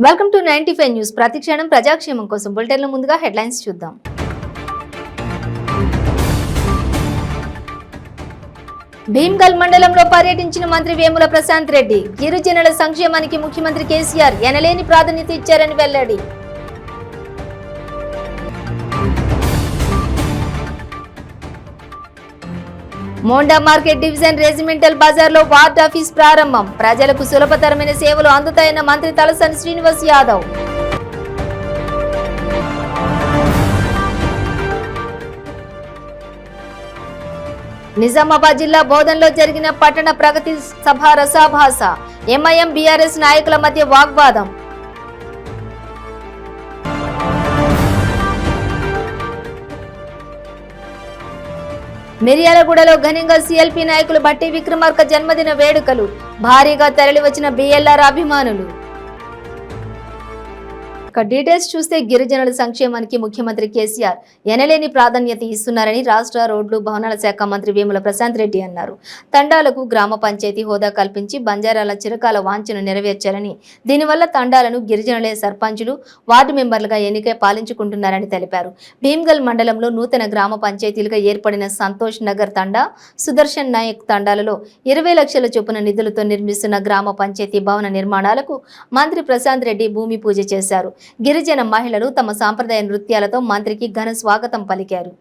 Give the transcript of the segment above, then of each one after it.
Welcome to 95 news. ప్రతిక్షణం ప్రజాక్షేమం కోసం బులెటిన్ల ముందుగా హెడ్లైన్స్ చూద్దాం. భీమ్గల్ మండలంలో పర్యటించిన మంత్రి వేముల ప్రశాంత్ రెడ్డి గిరిజనుల సంక్షేమానికి ముఖ్యమంత్రి కేసీఆర్ ఎనలేని ప్రాధాన్యత ఇచ్చారని వెల్లడి. మోండా మార్కెట్ డివిజన్ రెజిమెంటల్ బజార్లో వార్డ్ ఆఫీస్ ప్రారంభం. ప్రజలకు సులభతరమైన సేవలు అందుతాయన్న మంత్రి తలసాని శ్రీనివాస్ యాదవ్. నిజామాబాద్ జిల్లా బోధన్లో జరిగిన పట్టణ ప్రగతి సభ రసాభాస. ఎంఐఎం బీఆర్ఎస్ నాయకుల మధ్య వాగ్వాదం. మిర్యాలగూడలో ఘనంగా సీఎల్పీ నాయకులు బట్టి విక్రమార్క జన్మదిన వేడుకలు. భారీగా తరలివచ్చిన బీఎల్ఆర్ అభిమానులు. డీటెయిల్స్ చూస్తే గిరిజనుల సంక్షేమానికి ముఖ్యమంత్రి కేసీఆర్ ఎనలేని ప్రాధాన్యత ఇస్తున్నారని రాష్ట్ర రోడ్లు భవనాల శాఖ మంత్రి వేముల ప్రశాంత్ రెడ్డి అన్నారు. తండాలకు గ్రామ పంచాయతీ హోదా కల్పించి బంజారాల చిరకాల వాంఛను నెరవేర్చాలని, దీనివల్ల తండాలను గిరిజనులే సర్పంచులు, వార్డు మెంబర్లుగా ఎన్నికై పాలించుకుంటున్నారని తెలిపారు. భీమ్గల్ మండలంలో నూతన గ్రామ పంచాయతీలుగా ఏర్పడిన సంతోష్ నగర్ తండా, సుదర్శన్ నాయక్ తండాలలో 20 లక్షల చొప్పున నిధులతో నిర్మిస్తున్న గ్రామ పంచాయతీ భవన నిర్మాణాలకు మంత్రి ప్రశాంత్ రెడ్డి భూమి పూజ చేశారు. గిరిజన మహిళలు తమ సాంప్రదాయ నృత్యాలతో మంత్రికి ఘన స్వాగతం పలికారు.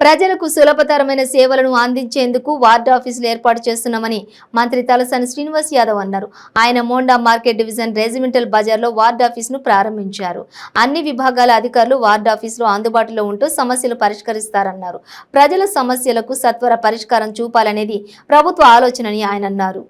ప్రజలకు సులభతరమైన సేవలను అందించేందుకు వార్డు ఆఫీసులు ఏర్పాటు చేస్తున్నామని మంత్రి తలసాని శ్రీనివాస్ యాదవ్ అన్నారు. ఆయన మోండా మార్కెట్ డివిజన్ రెజిమెంటల్ బజార్లో వార్డు ఆఫీసును ప్రారంభించారు. అన్ని విభాగాల అధికారులు వార్డు ఆఫీసులో అందుబాటులో ఉంటూ సమస్యలు పరిష్కరిస్తారన్నారు. ప్రజల సమస్యలకు సత్వర పరిష్కారం చూపాలనేది ప్రభుత్వ ఆలోచనని ఆయన అన్నారు.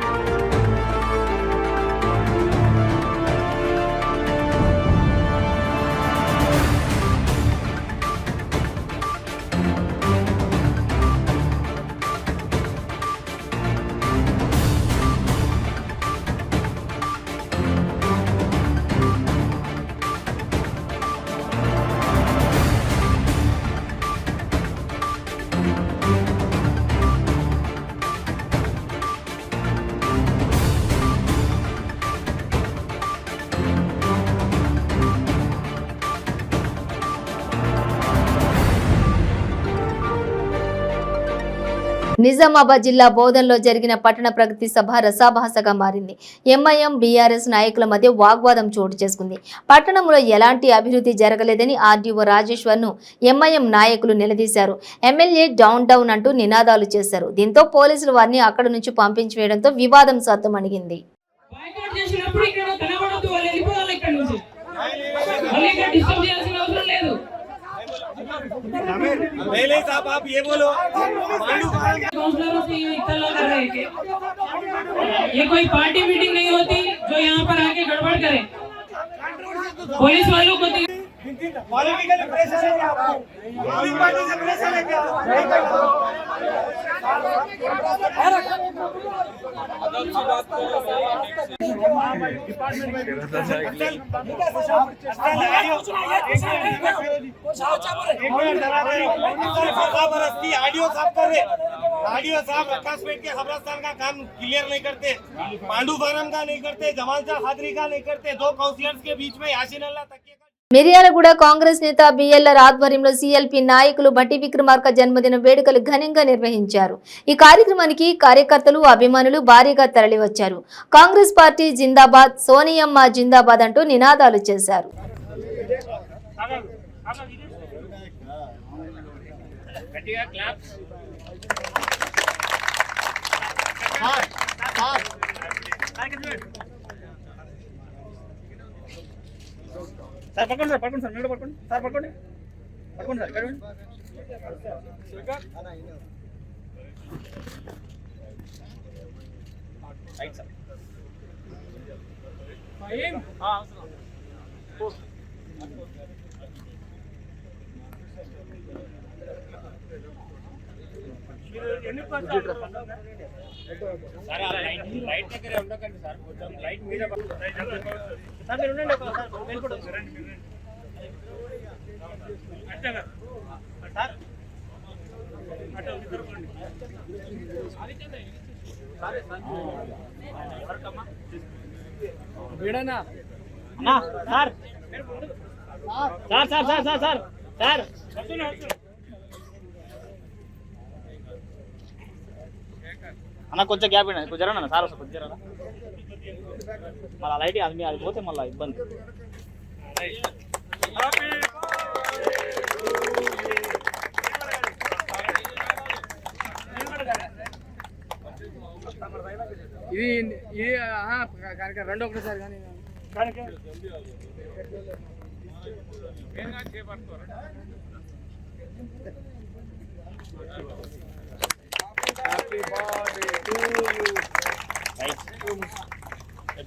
నిజామాబాద్ జిల్లా బోధన్లో జరిగిన పట్టణ ప్రగతి సభ రసాభాసగా మారింది. ఎంఐఎం బీఆర్ఎస్ నాయకుల మధ్య వాగ్వాదం చోటు చేసుకుంది. పట్టణంలో ఎలాంటి అభివృద్ధి జరగలేదని ఆర్డీఓ రాజేశ్వర్ ను ఎంఐఎం నాయకులు నిలదీశారు. ఎమ్మెల్యే డౌన్ అంటూ నినాదాలు చేశారు. దీంతో పోలీసులు వారిని అక్కడి నుంచి పంపించి వేయడంతో వివాదం సద్దుమణిగింది. साहब आप ये बोलो काउंसलरों से ये इत्तला कर रहे थे। ये कोई पार्टी मीटिंग नहीं होती जो यहाँ पर आके गड़बड़ करे। पुलिस वालों को पॉलिटिकल प्रेशर है क्या आपको? रूलिंग पार्टी से प्रेशर है क्या? ऑडियो साफ कर रहे, ऑडियो साहब रकासपेट के खबरस्तान का काम क्लियर नहीं करते, पांडू फारम का नहीं करते, जमाल शाह खादरी का नहीं करते, 2 काउंसिलर्स के बीच में यासीन अल्लाह तक के మిర్యాలగూడ కాంగ్రెస్ నేత బీఎల్ఆర్ ఆధ్వర్యంలో సీఎల్పీ నాయకులు బట్టి విక్రమార్క జన్మదిన వేడుకలు ఘనంగా నిర్వహించారు. ఈ కార్యక్రమానికి కార్యకర్తలు, అభిమానులు భారీగా తరలివచ్చారు. కాంగ్రెస్ పార్టీ జిందాబాద్, సోనియమ్మ జిందాబాద్ అంటూ నినాదాలు చేశారు. సార్ పట్టుకోండి సార్ నిలబడి పట్టుకోండి సార్ పట్టుకోండి సార్ కదండి రైట్ సార్ ఫైన్ అవసరం అన్న కొంచెం గ్యాప్ ఇవ్వండి, కొంచెం జరగండి సార్, వస్తుంది కొంచెం జరగనా, మళ్ళీ లైట్ అది పోతే మళ్ళీ ఇబ్బంది. ఇది ఇది రెండు ఒకటేసారి కానీ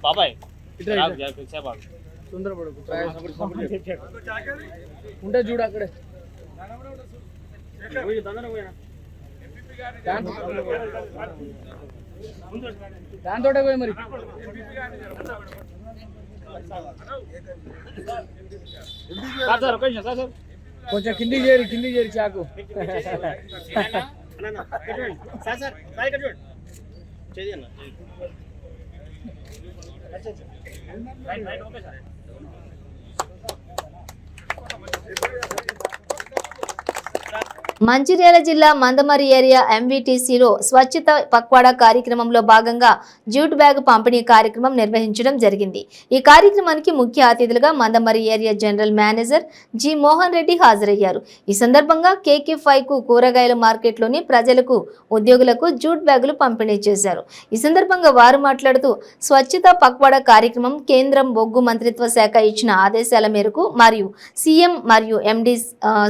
బాబాయ్ తొందరపడు ఉంటే చూడు అక్కడే దాంతో పోయి మరి కొంచెం కిందికి చేరి చాకు మంచిర్యాల జిల్లా మందమరి ఏరియా ఎంవిటిసిలో స్వచ్ఛత పక్వాడా కార్యక్రమంలో భాగంగా జూట్ బ్యాగ్ పంపిణీ కార్యక్రమం నిర్వహించడం జరిగింది. ఈ కార్యక్రమానికి ముఖ్య అతిథులుగా Mandamarri area general manager G Mohan Reddy హాజరయ్యారు. ఈ సందర్భంగా KK5 కూరగాయల మార్కెట్లోని ప్రజలకు, ఉద్యోగులకు జూట్ బ్యాగులు పంపిణీ చేశారు. ఈ సందర్భంగా వారు మాట్లాడుతూ స్వచ్ఛత పక్వాడా కార్యక్రమం కేంద్రం బొగ్గు మంత్రిత్వ శాఖ ఇచ్చిన ఆదేశాల మేరకు మరియు సీఎం మరియు ఎండి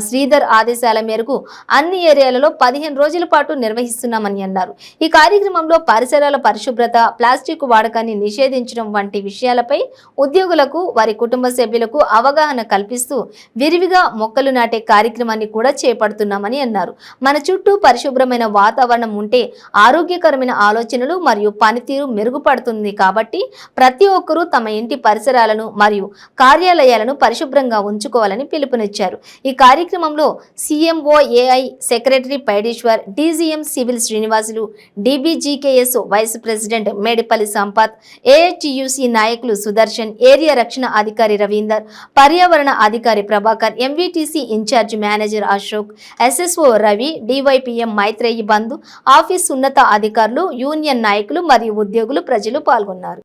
శ్రీధర్ ఆదేశాల మేరకు అన్ని ఏరియాలలో 15 రోజుల పాటు నిర్వహిస్తున్నామని అన్నారు. ఈ కార్యక్రమంలో పరిసరాల పరిశుభ్రత, ప్లాస్టిక్ వాడకాన్ని నిషేధించడం వంటి విషయాలపై ఉద్యోగులకు, వారి కుటుంబ సభ్యులకు అవగాహన కల్పిస్తూ విరివిగా మొక్కలు నాటే కార్యక్రమాన్ని కూడా చేపడుతున్నామని అన్నారు. మన చుట్టూ పరిశుభ్రమైన వాతావరణం ఉంటే ఆరోగ్యకరమైన ఆలోచనలు మరియు పనితీరు మెరుగుపడుతుంది. కాబట్టి ప్రతి ఒక్కరూ తమ ఇంటి పరిసరాలను మరియు కార్యాలయాలను పరిశుభ్రంగా ఉంచుకోవాలని పిలుపునిచ్చారు. ఈ కార్యక్రమంలో CMO AI secretary Paideshwar, DGM civil Srinivasulu, DBGKS vice president Medipalli Sampath, AHUC నాయకులు సుదర్శన్, ఏరియా రక్షణ అధికారి రవీందర్, పర్యావరణ అధికారి Prabhakar, MVTC incharge manager Ashok, SSO Ravi, DYPM Maitreyi Bandhu, office ఉన్నత అధికారులు, యూనియన్ నాయకులు మరియు ఉద్యోగులు, ప్రజలు పాల్గొన్నారు.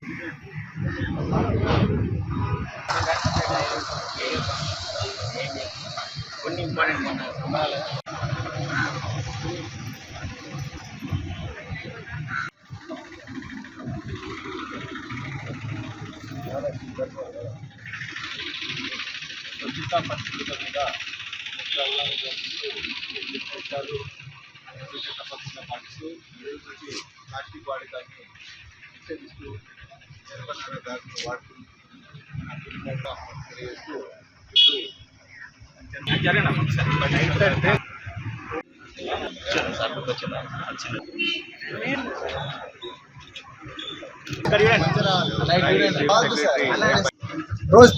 స్వచ్ఛతా పరిశుభ్రత మీద స్వచ్ఛత పాటిస్తూ ప్లాస్టిక్ వాడకాన్ని నిషేధిస్తూ జనపనార బ్యాగ్ను వాడుతూ తెలియజేస్తూ రోజు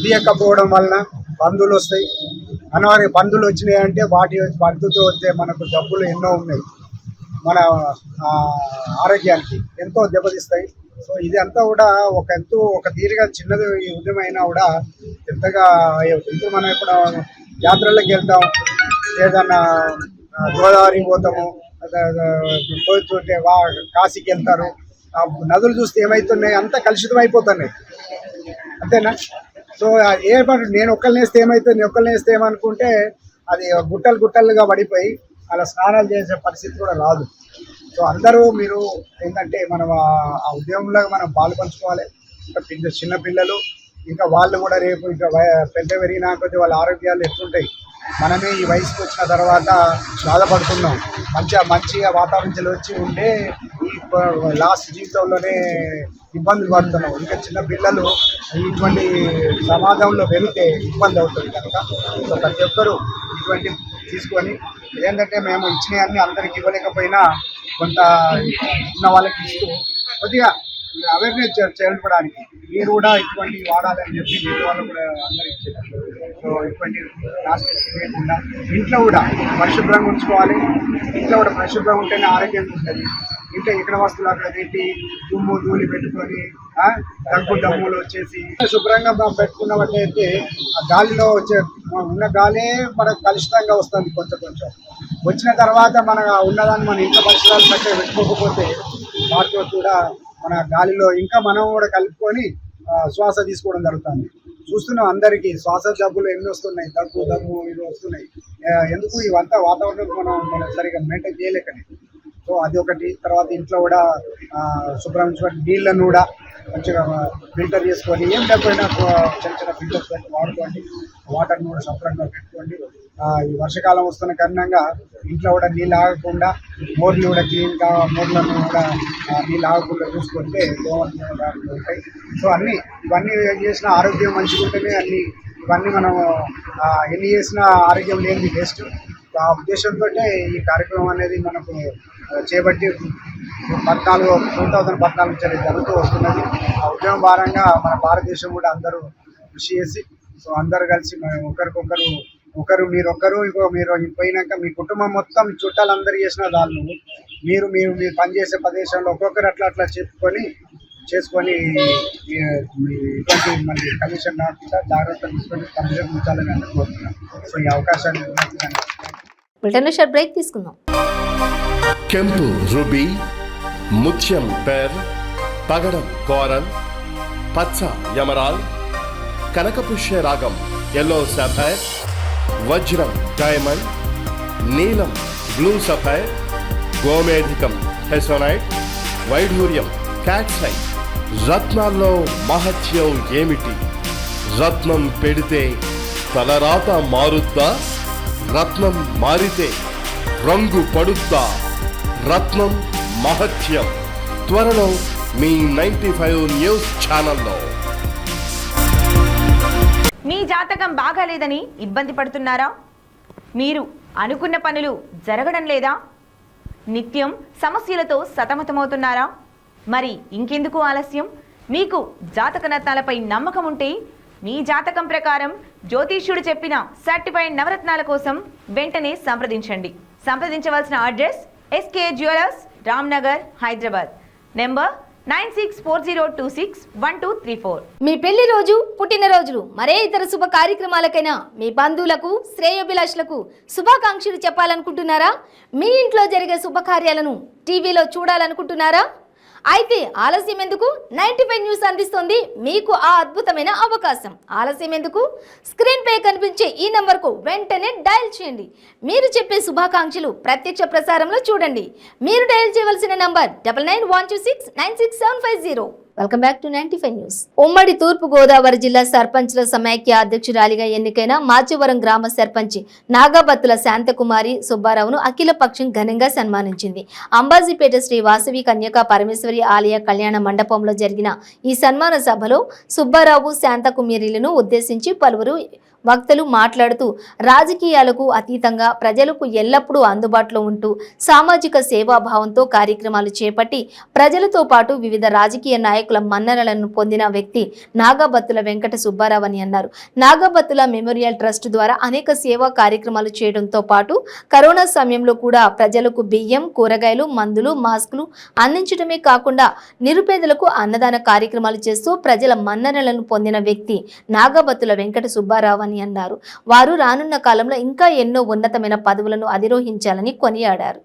తీయకపోవడం వలన బంధువులు వస్తాయి. అనివార్య బంధువులు వచ్చినాయి అంటే వాటి బంధుతో వచ్చే మనకు జబ్బులు ఎన్నో ఉన్నాయి, మన ఆరోగ్యానికి ఎంతో దెబ్బతీస్తాయి. సో ఇది అంతా కూడా ఒక తీరుగా చిన్నది ఉద్యమం అయినా కూడా ఎంతగా ఇప్పుడు మనం ఇప్పుడు యాత్రలకు వెళ్తాం, ఏదన్నా గోదావరి పోతాము, పోతుంటే కాశీకి వెళ్తారు, నదులు చూస్తే ఏమవుతున్నాయి, అంతా కలుషితం అయిపోతున్నాయి, అంతేనా? సో నేను ఒక్కరిని వేస్తే ఏమవుతుంది, ఒక్కరిని వేస్తే ఏమనుకుంటే అది గుట్టలుగా పడిపోయి అలా స్నానాలు చేసే పరిస్థితి కూడా రాదు. సో అందరూ మీరు ఏంటంటే మనం ఆ ఉద్యమంలో మనం పాల్పంచుకోవాలి. ఇంకా చిన్నపిల్లలు ఇంకా వాళ్ళు కూడా రేపు ఇంకా పెద్ద పెరిగినా కొద్ది వాళ్ళ ఆరోగ్యాలు ఎట్లుంటాయి. మనమే ఈ వయసుకు వచ్చిన తర్వాత బాధపడుతున్నాం, మంచిగా వాతావరణంలో వచ్చి ఉండే ఈ లాస్ట్ జీవితంలోనే ఇబ్బందులు పడుతున్నాం. ఇంకా చిన్న పిల్లలు ఇటువంటి సమాజంలో వెళితే ఇబ్బంది అవుతుంది కనుక సో ప్రతి ఒక్కరూ ఇటువంటి తీసుకొని ఏంటంటే మేము ఇచ్చినవన్నీ అందరికి ఇవ్వలేకపోయినా కొంత ఉన్న వాళ్ళకి ఇస్తూ కొద్దిగా అవేర్నెస్ చేపడానికి మీరు కూడా ఇటువంటి వాడాలని చెప్పి మీరు వాళ్ళు కూడా అందరికి ఇచ్చారు. సో ఇటువంటి ప్లాస్టిక్ లేకుండా ఇంట్లో కూడా పరిశుభ్రంగా ఉంచుకోవాలి. ఇంట్లో కూడా పరిశుభ్రంగా ఉంటేనే ఆరోగ్యంగా ఉంటుంది. ఇంట్లో ఎక్కడ వస్తువులు అక్కడ పెట్టి దుమ్ము ధూళి పెట్టుకొని దగ్గు దమ్ములు వచ్చేసి శుభ్రంగా పెట్టుకున్నట్టయితే ఆ గాలిలో వచ్చే ఉన్న గాలే మనకు కలుషితంగా వస్తుంది. కొంచెం వచ్చిన తర్వాత మన ఉన్నదాన్ని మన ఇంట్లో పరిసరాలు చక్కగా పెట్టుకోకపోతే వాటితో కూడా మన గాలిలో ఇంకా మనం కూడా కలుపుకొని శ్వాస తీసుకోవడం జరుగుతుంది. చూస్తున్నాం అందరికీ శ్వాస జబ్బులు ఎన్ని వస్తున్నాయి, దగ్గు ఇవి వస్తున్నాయి. ఎందుకు ఇవంతా వాతావరణం మనం సరిగా మెయింటైన్ చేయలేకనే. సో అది ఒకటి. తర్వాత ఇంట్లో కూడా శుభ్రం నీళ్ళను కూడా మంచిగా ఫిల్టర్ చేసుకొని ఏం లేకపోయినా చిన్న ఫిల్టర్స్ పెట్టి వాడుకోండి. వాటర్ని కూడా శుభ్రంగా పెట్టుకోండి. ఈ వర్షాకాలం వస్తున్న కారణంగా ఇంట్లో కూడా నీళ్ళు ఆగకుండా మోర్లు కూడా క్లీన్గా మోర్లను కూడా నీళ్ళు ఆగకుండా చూసుకుంటే దోమలు ఉంటాయి. సో ఇవన్నీ చేసిన ఆరోగ్యం మంచిగా ఉంటేనే ఇవన్నీ మనం ఎన్ని చేసినా ఆరోగ్యం లేనిది వేస్ట్. ఆ ఉద్దేశంతో ఈ కార్యక్రమం అనేది మనకు చేపట్టి 2014 నుంచి జరుగుతూ వస్తున్నది. ఆ ఉద్యమం భారంగా మన భారతదేశం కూడా అందరూ కృషి చేసి సో అందరూ కలిసి ఒకరు మీరు పోయినాక మీ కుటుంబం మొత్తం చుట్టాలందరూ చేసిన దాన్ని మీరు పనిచేసే ప్రదేశంలో ఒక్కొక్కరు అట్లా చేసుకొని ఇటువంటి మళ్ళీ కమిషన్ కాకుండా జాగ్రత్తలు తీసుకొని పనిచేసి ఉంచాలని అనుకుంటున్నాను. సో ఈ అవకాశాన్ని బ్రిటన్లో షార్ట్ బ్రేక్ తీసుకుందాం. ಕೆಂಪು ರುಬಿ, ಮುತ್ಯಂ ಪೆರ್, పగడం కోరల్, పచ్చ ఎమరాల్డ్, కనకపుష్య రాగం ఎల్లో సఫైర్, వజ్రం డైమండ్, నీలం బ్లూ సఫైర్, గోమేధికం హెసోనైట్, వైఢూర్యం క్యాట్సైట్. రత్నాల్లో మహత్యం ఏమిటి? రత్నం పెడితే తలరాత మారుద్దా? రత్నం మారితే రంగు పడుద్దా? రత్నం మహత్యం త్వరలో మీ 95 న్యూస్ ఛానల్లో. మీ జాతకం బాగాలేదని ఇబ్బంది పడుతున్నారా? మీరు అనుకున్న పనులు జరగడం లేదా? నిత్యం సమస్యలతో సతమతమవుతున్నారా? మరి ఇంకెందుకు ఆలస్యం? మీకు జాతక రత్నాలపై నమ్మకం ఉంటే మీ జాతకం ప్రకారం జ్యోతిష్యుడు చెప్పిన సర్టిఫైడ్ నవరత్నాల కోసం వెంటనే సంప్రదించవలసిన address SK jewellers, Ramnagar, Hyderabad. Number 9640261234. మీ పెళ్లి రోజు, పుట్టినరోజులు, మరే ఇతర శుభ కార్యక్రమాలకైనా మీ బంధువులకు, శ్రేయోభిలాషులకు శుభాకాంక్షలు చెప్పాలనుకుంటున్నారా? మీ ఇంట్లో జరిగే శుభకార్యాలను టీవీలో చూడాలనుకుంటున్నారా? అయితే ఆలస్యం ఎందుకు? 95 న్యూస్ అందిస్తోంది మీకు ఆ అద్భుతమైన అవకాశం. ఆలస్యం ఎందుకు? స్క్రీన్ పై కనిపించే ఈ నంబర్కు వెంటనే డయల్ చేయండి. మీరు చెప్పే శుభాకాంక్షలు ప్రత్యక్ష ప్రసారంలో చూడండి. మీరు డయల్ చేయవలసిన number 9912696750. Welcome back to 95 news. ఉమ్మడి తూర్పు గోదావరి జిల్లా సర్పంచ్ల సమైక్య అధ్యక్షురాలిగా ఎన్నికైన మాచవరం గ్రామ సర్పంచ్ నాగాబత్తుల శాంతకుమారి సుబ్బారావును అఖిలపక్షం ఘనంగా సన్మానించింది. అంబాజీపేట శ్రీ వాసవి కన్యకా పరమేశ్వరి ఆలయ కళ్యాణ మండపంలో జరిగిన ఈ సన్మాన సభలో సుబ్బారావు, శాంతకుమారిలను ఉద్దేశించి పలువురు వక్తలు మాట్లాడుతూ రాజకీయాలకు అతీతంగా ప్రజలకు ఎల్లప్పుడూ అందుబాటులో ఉంటూ సామాజిక సేవాభావంతో కార్యక్రమాలు చేపట్టి ప్రజలతో పాటు వివిధ రాజకీయ నాయకుల మన్ననలను పొందిన వ్యక్తి నాగాబత్తుల వెంకట సుబ్బారావు అని అన్నారు. నాగాబత్తుల మెమోరియల్ ట్రస్ట్ ద్వారా అనేక సేవా కార్యక్రమాలు చేయడంతో పాటు కరోనా సమయంలో కూడా ప్రజలకు బియ్యం, కూరగాయలు, మందులు, మాస్కులు అందించడమే కాకుండా నిరుపేదలకు అన్నదాన కార్యక్రమాలు చేస్తూ ప్రజల మన్ననలను పొందిన వ్యక్తి నాగాబత్తుల వెంకట సుబ్బారావు అని అన్నారు. వారు రానున్న కాలంలో ఇంకా ఎన్నో ఉన్నతమైన పదవులను అధిరోహించాలని కొనియాడారు.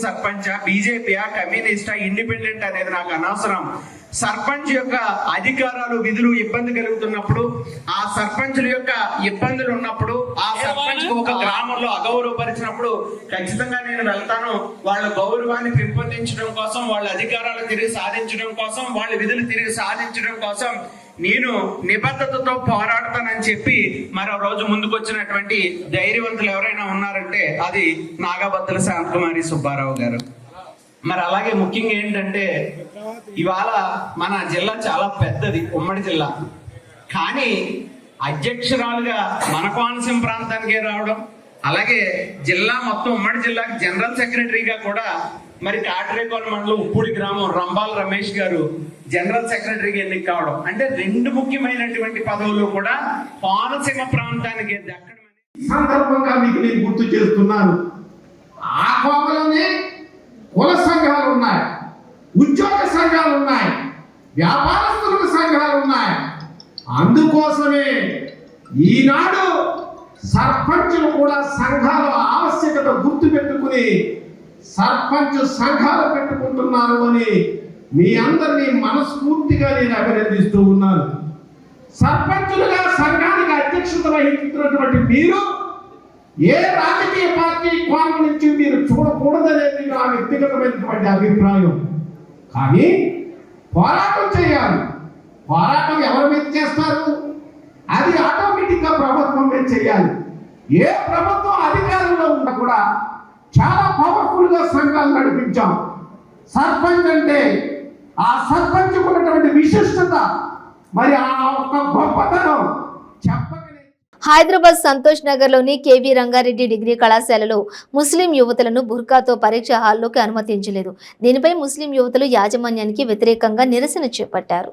సర్పంచ్ బీజేపీ కమ్యూనిస్ట్ ఇండిపెండెంట్ అనేది నాకు అనవసరం. సర్పంచ్ యొక్క అధికారాలు, విధులు ఇబ్బంది కలుగుతున్నప్పుడు, ఆ సర్పంచుల యొక్క ఇబ్బందులు ఉన్నప్పుడు, ఆ సర్పంచ్ ఒక గ్రామంలో అగౌరవపరిచినప్పుడు ఖచ్చితంగా నేను వెళ్తాను. వాళ్ళ గౌరవాన్ని పెంపొందించడం కోసం, వాళ్ళ అధికారాలు తిరిగి సాధించడం కోసం, వాళ్ళ విధులు తిరిగి సాధించడం కోసం నేను నిబద్ధతతో పోరాడతానని చెప్పి మరో రోజు ముందుకొచ్చినటువంటి ధైర్యవంతులు ఎవరైనా ఉన్నారంటే అది నాగాబత్తుల శాంతకుమారి సుబ్బారావు గారు. మరి అలాగే ముఖ్యంగా ఏంటంటే ఇవాళ మన జిల్లా చాలా పెద్దది, ఉమ్మడి జిల్లా. కానీ అధ్యక్షురాలుగా మన కోనసీమ ప్రాంతానికి రావడం, అలాగే జిల్లా మొత్తం ఉమ్మడి జిల్లాకి జనరల్ సెక్రటరీగా కూడా మరి కాట్రేకోన మండలం ఉప్పూడి గ్రామం రంబాల రమేష్ గారు జనరల్ సెక్రటరీగా ఎన్నిక కావడం, అంటే రెండు ముఖ్యమైనటువంటి పదవులు కూడా కోనసీమ ప్రాంతానికి దక్కడం సందర్భంగా మీకు నేను గుర్తు చేస్తున్నాను. ఆ కోవలోనే కుల సంఘాలు ఉన్నాయి, ఉద్యోగ సంఘాలు ఉన్నాయి, వ్యాపారస్తుల సంఘాలు ఉన్నాయి. అందుకోసమే ఈనాడు సర్పంచులు కూడా సంఘాల ఆవశ్యకత గుర్తు పెట్టుకుని సర్పంచ్ సంఘాలు పెట్టుకుంటున్నారు అని మీ అందరినీ మనస్ఫూర్తిగా నేను అభినందిస్తూ ఉన్నాను. సర్పంచులుగా సంఘానికి అధ్యక్షత వహించినటువంటి మీరు ఏ రాజకీయ పార్టీ కోణం నుంచి మీరు చూడకూడదనేది నా వ్యక్తిగతమైనటువంటి అభిప్రాయం. కానీ పోరాటం చేయాలి. పోరాటం ఎవరి మీద చేస్తారు? అది ఆటోమేటిక్గా ప్రభుత్వం మీద చేయాలి. ఏ ప్రభుత్వం అధికారంలో ఉన్నా కూడా చాలా పవర్ఫుల్గా సంఘాలు నడిపించాం. సర్పంచ్ అంటే ఆ సర్పంచ్ ఉన్నటువంటి విశిష్టత, మరి ఆ ఒక గొప్పతనం చెప్పకనే. హైదరాబాద్ సంతోష్ నగర్లోని కేవీ రంగారెడ్డి డిగ్రీ కళాశాలలో ముస్లిం యువతులను బుర్కాతో పరీక్ష హాల్లోకి అనుమతించలేదు. దీనిపై ముస్లిం యువతులు యాజమాన్యానికి వ్యతిరేకంగా నిరసన చేపట్టారు.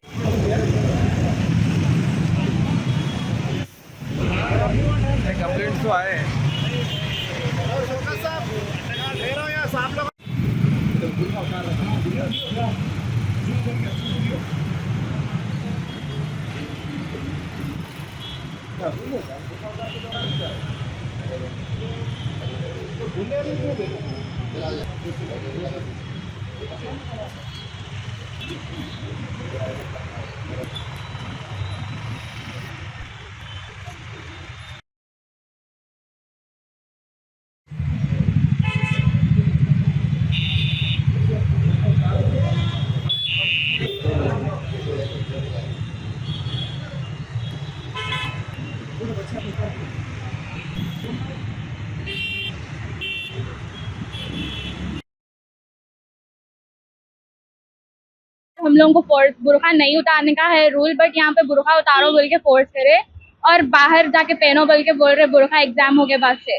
हम लोगों को बुर्का नहीं उतारने का है रूल, बट यहाँ पे बुर्का उतारो बोल के फोर्स करे और बाहर जाके पहनो बोल के बोल रहे बुर्का एग्जाम हो गए बाद से।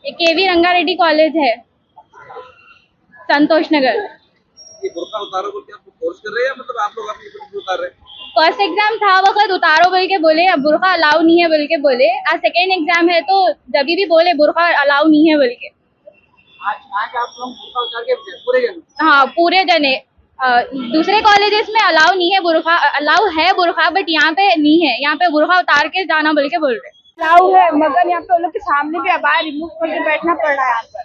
ये केवी रंगारेड्डी कॉलेज है संतोष नगर। ये बुर्का उतारो बोल के आपको फोर्स कर रहे हैं या मतलब आप लोग अपनी खुद उतार रहे हैं? फर्स्ट एग्जाम था वक्त उतारो बोल के बोले, अब बुर्का अलाउ नहीं है बोल के बोले। आज सेकेंड एग्जाम है तो जब भी बोले बुर्का अलाउ नहीं है बोल के। आज आप लोग बुर्का उतार के पूरे जन? हाँ पूरे जने। दूसरे कॉलेजेस में अलाउ नहीं है बुर्का, अलाउ है बुर्का बट यहाँ पे नहीं है। यहाँ पे बुर्का उतार के जाना बोल के बोल रहे। अलाउ है मगर यहाँ पे उन लोग के सामने भी अबाया रिमूव करके बैठना पड़ रहा है यहाँ पर।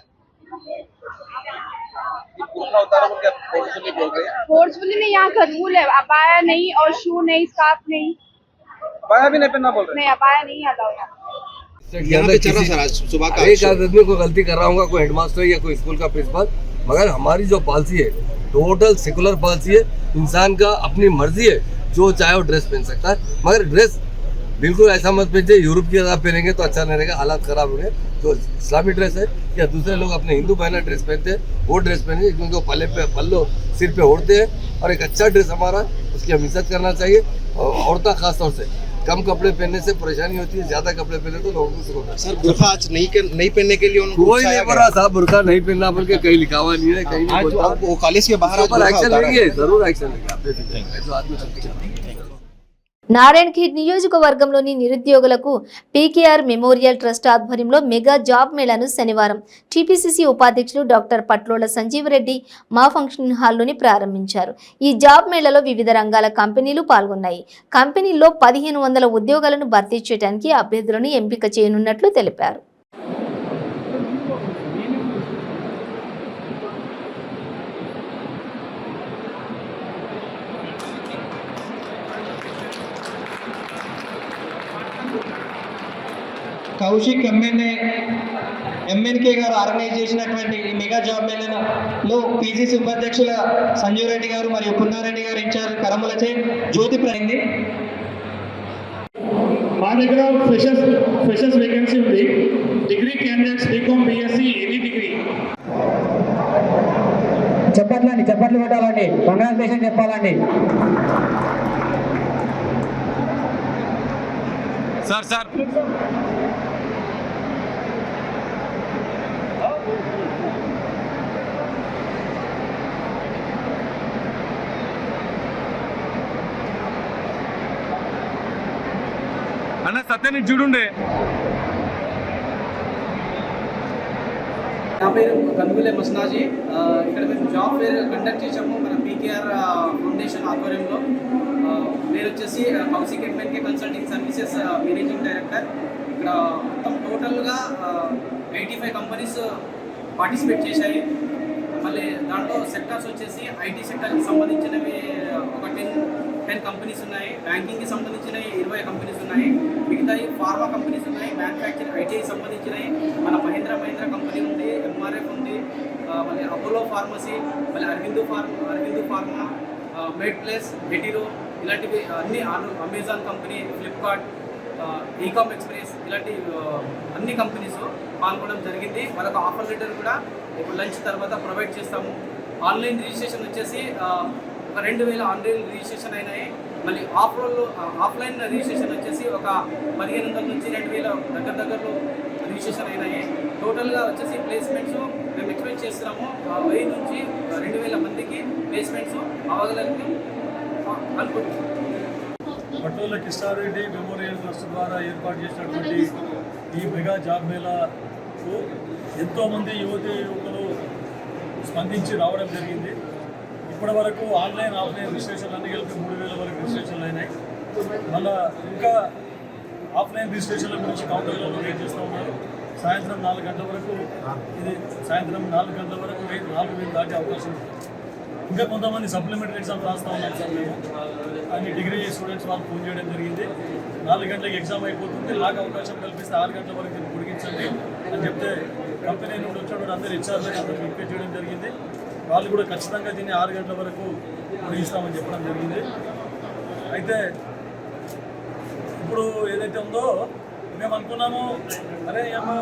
बुर्का उतारो बोल के आप फोर्सफुली बोल रहे हैं? फोर्सफुली नहीं, यहाँ का रूल है। अबाया नहीं और शू नहीं, स्कार्फ नहीं। अबाया भी नहीं पहनना बोल रहे हैं? नहीं अबाया नहीं अलाउ यहाँ पे चल रहा सर आज सुबह का। एक आदमी को गलती कर रहा होगा, कोई हेडमास्टर या कोई स्कूल का प्रिंसिपल, मगर हमारी जो पॉलिसी है टोटल सेकुलर पॉलिसी है। इंसान का अपनी मर्जी है, जो चाहे वो ड्रेस पहन सकता है, मगर ड्रेस बिल्कुल ऐसा मत पहनिए यूरोप की तरह पहनेंगे तो अच्छा नहीं रहेगा, हालात खराब होंगे। जो इस्लामी ड्रेस है या दूसरे लोग अपने हिंदू बहना ड्रेस पहनते हैं वो ड्रेस पहनेंगे, क्योंकि वो पल्लो सिर पे ओढ़ते हैं और एक अच्छा ड्रेस हमारा, उसकी हम इज्जत करना चाहिए। और औरतें खास तौर से कम कपड़े पहनने से परेशानी होती है, ज्यादा कपड़े पहने तो लोगों को। सर बुर्का आज नहीं पहनने के लिए उनको कोई नहीं पड़ा साहब, बुर्का नहीं पहनना बोल के कहीं लिखा हुआ नहीं है, कहीं नहीं बोलता। वो कॉलेज के बाहर एक्शन लेंगे, जरूर एक्शन लेंगे। जो आदमी నారాయణఖేడ్ నియోజకవర్గంలోని నిరుద్యోగులకు పీకేఆర్ మెమోరియల్ ట్రస్ట్ ఆధ్వర్యంలో మెగా జాబ్ మేళాను శనివారం టీపీసీసీ ఉపాధ్యక్షులు డాక్టర్ పట్లోల సంజీవరెడ్డి మా ఫంక్షన్ హాల్లోని ప్రారంభించారు. ఈ జాబ్ మేళాలో వివిధ రంగాల కంపెనీలు పాల్గొన్నాయి. కంపెనీల్లో 1500 ఉద్యోగాలను భర్తీ చేయడానికి అభ్యర్థులను ఎంపిక చేయనున్నట్లు తెలిపారు. కౌశిక్ ఎంఎన్కే గారు ఆర్గనైజ్ చేసినటువంటి ఈ మెగా జాబ్ మేళాలో పీసీసీ ఉపాధ్యక్షుల సంజీవ్ రెడ్డి గారు మరియు పున్నారెడ్డి గారు ఇన్ఛార్జ్ కరములచే జ్యోతి ప్రయింది. మా దగ్గర ఫ్రెషర్స్ వేకెన్సీ ఉంది. Degree candidates BCom BSc any degree. చప్పట్లు పెట్టాలండి, కంగ్రాచులేషన్ చెప్పాలండి. सर అన్న సత్యానికి చూడుండే. నా పేరు గంగులే మస్నాజీ. ఇక్కడ మేము జాబ్ ఫేర్ కండక్ట్ చేసాము మన పీకేఆర్ ఫౌండేషన్ ఆధ్వర్యంలో. నేను వచ్చేసి Kaushik MNK consulting services managing director. ఇక్కడ మొత్తం టోటల్గా 85 కంపెనీస్ పార్టిసిపేట్ చేశాయి. మళ్ళీ దాంట్లో సెక్టార్స్ వచ్చేసి ఐటీ సెక్టర్కి సంబంధించినవి ఒక 10 కంపెనీస్ ఉన్నాయి, బ్యాంకింగ్కి సంబంధించినవి 20 కంపెనీస్ ఉన్నాయి, మిగతాయి ఫార్మా కంపెనీస్ ఉన్నాయి, మ్యానుఫ్యాక్చరింగ్ ఐటీకి సంబంధించినవి మన మహీంద్రా కంపెనీ ఉంది, ఎంఆర్ఎఫ్ ఉంది, మళ్ళీ అపోలో ఫార్మసీ, మళ్ళీ Aravind pharma, MedPlus, Hetero ఇలాంటివి అన్ని Amazon company, Flipkart, Ecom Express ఇలాంటి అన్ని కంపెనీస్ పాల్గొనడం జరిగింది. వాళ్ళకు ఆఫర్ లెటర్ కూడా ఇప్పుడు లంచ్ తర్వాత ప్రొవైడ్ చేస్తాము. ఆన్లైన్ రిజిస్ట్రేషన్ వచ్చేసి ఒక 2000 ఆన్లైన్ రిజిస్ట్రేషన్ అయినాయి. మళ్ళీ ఆఫ్లైన్ రిజిస్ట్రేషన్ వచ్చేసి ఒక 1500 నుంచి 2000 దగ్గరలో రిజిస్ట్రేషన్ అయినాయి. టోటల్గా వచ్చేసి ప్లేస్మెంట్స్ మేము ఎక్స్పెక్ట్ చేస్తున్నాము 1000 నుంచి 2000 మందికి ప్లేస్మెంట్స్ అవ్వగలని అనుకుంటున్నాము. పటోల కిషారెడ్డి మెమోరియల్ ట్రస్ట్ ద్వారా ఏర్పాటు చేసినటువంటి ఈ మెగా జాబ్ మేళాకు ఎంతోమంది యువకులు స్పందించి రావడం జరిగింది. ఇప్పటి వరకు ఆన్లైన్ ఆఫ్లైన్ రిజిస్ట్రేషన్లు అన్నీ కలిపి 3000 వరకు రిజిస్ట్రేషన్లు అయినాయి. మళ్ళీ ఇంకా ఆఫ్లైన్ రిజిస్ట్రేషన్ల గురించి కౌంటర్లలో వెయిట్ చేస్తూ ఉన్నారు. సాయంత్రం 4 గంటల వరకు సాయంత్రం 4 గంటల వరకు 4,000 దాటే అవకాశం ఉంది. ఇంకా కొంతమంది సప్లిమెంటరీ ఎగ్జామ్ రాస్తూ ఉన్నాం సార్ మేము. అన్ని డిగ్రీ స్టూడెంట్స్ వాళ్ళు ఫోన్ చేయడం జరిగింది. 4 గంటలకు ఎగ్జామ్ అయిపోతుంది, లాగా అవకాశం కల్పిస్తే 6 గంటల వరకు దీన్ని పొడిగించండి అని చెప్తే కంపెనీ నుండి వచ్చినప్పుడు అందరూ హెచ్ఆర్లకు అందరూ రిక్వెస్ట్ చేయడం జరిగింది. వాళ్ళు కూడా ఖచ్చితంగా దీన్ని 6 గంటల వరకు పొడిగిస్తామని చెప్పడం జరిగింది. అయితే ఇప్పుడు ఏదైతే ఉందో మేము అనుకున్నాము, అరే ఏమో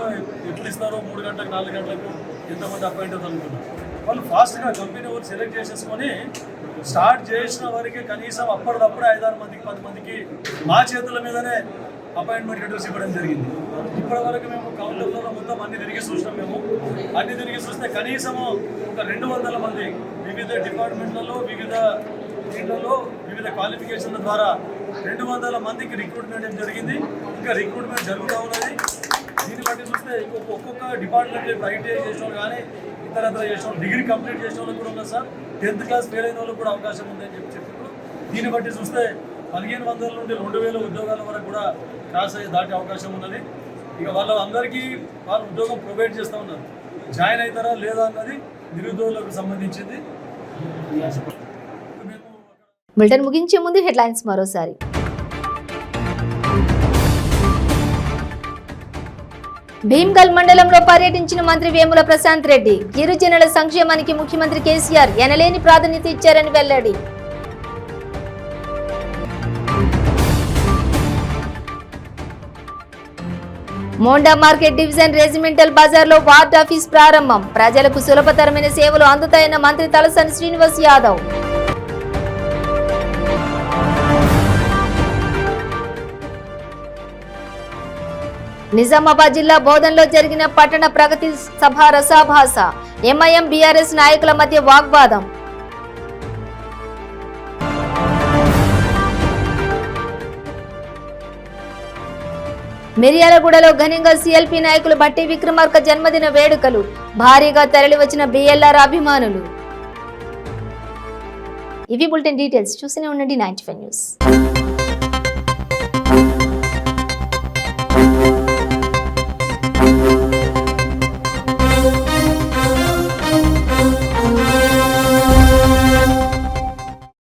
ఎప్పుడు ఇస్తారో 3 గంటలకు 4 గంటలకు ఎంతమంది అపాయింట్ అవుతుంది అనుకున్నాం. వాళ్ళు ఫాస్ట్గా కంపెనీ వర్క్ సెలెక్ట్ చేసేసుకొని స్టార్ట్ చేసిన వరకే కనీసం అప్పటిదప్పుడు 5-6 మందికి 10 మందికి మా చేతుల మీదనే అపాయింట్మెంట్ లెటర్స్ ఇవ్వడం జరిగింది. ఇప్పటి వరకు మేము కౌంటర్లలో మొత్తం అన్ని తిరిగి చూసినాం. అన్ని తిరిగి చూస్తే కనీసము ఒక 200 మంది వివిధ డిపార్ట్మెంట్లలో వివిధ ఫీల్డ్లలో వివిధ క్వాలిఫికేషన్ల ద్వారా 200 మందికి రిక్రూట్మెంట్ జరిగింది. ఇంకా రిక్రూట్మెంట్ జరుగుతూ ఉన్నది. దీన్ని బట్టి చూస్తే ఒక్కొక్క డిపార్ట్మెంట్లో ఇప్పుడు ఐటీఐ చేసిన వాళ్ళు కానీ ఇతరత్ర చేసిన వాళ్ళు, డిగ్రీ కంప్లీట్ చేసిన వాళ్ళు కూడా ఉన్నారు సార్. 10th క్లాస్ ఫెయిల్ అయిన వాళ్ళకి కూడా అవకాశం ఉందని చెప్పారు. దీన్ని బట్టి చూస్తే 1500 నుండి 2000 ఉద్యోగాల వరకు కూడా క్రాస్ అయ్యి దాటే అవకాశం ఉన్నది. ఇక వాళ్ళందరికీ వాళ్ళు ఉద్యోగం ప్రొవైడ్ చేస్తూ ఉన్నారు. జాయిన్ అవుతారా లేదా అన్నది నిరుద్యోగులకు సంబంధించింది. బులెటిన్ ముగించే ముందు హెడ్లైన్స్ మరోసారి. భీమ్గల్ మండలంలో పర్యటించిన మంత్రి వేముల ప్రశాంత్ రెడ్డి. గిరిజనుల సంక్షేమానికి ముఖ్యమంత్రి కేసీఆర్ ఎనలేని ప్రాధాన్యత ఇచ్చారని వెల్లడి. మోండా మార్కెట్ డివిజన్ రెజిమెంటల్ బజార్లో వార్డ్ ఆఫీస్ ప్రారంభం. ప్రజలకు సులభతరమైన సేవలు అందుతాయన్న మంత్రి తలసాని శ్రీనివాస్ యాదవ్. నిజామాబాద్ జిల్లా బోధన్లో జరిగిన పట్టణ ప్రగతి సభ రసాభాస. ఎంఐఎం బీఆర్ఎస్ నాయకుల మధ్య వాగ్వాదం. మిర్యాలగూడలో ఘనంగా సీఎల్పీ నాయకులు భట్టి విక్రమార్క జన్మదిన వేడుకలు. భారీగా తరలివచ్చిన బీఎల్ఆర్ అభిమానులు. ఇవి బులెటిన్ డీటెయిల్స్. చూస్తూనే ఉండండి 95 న్యూస్.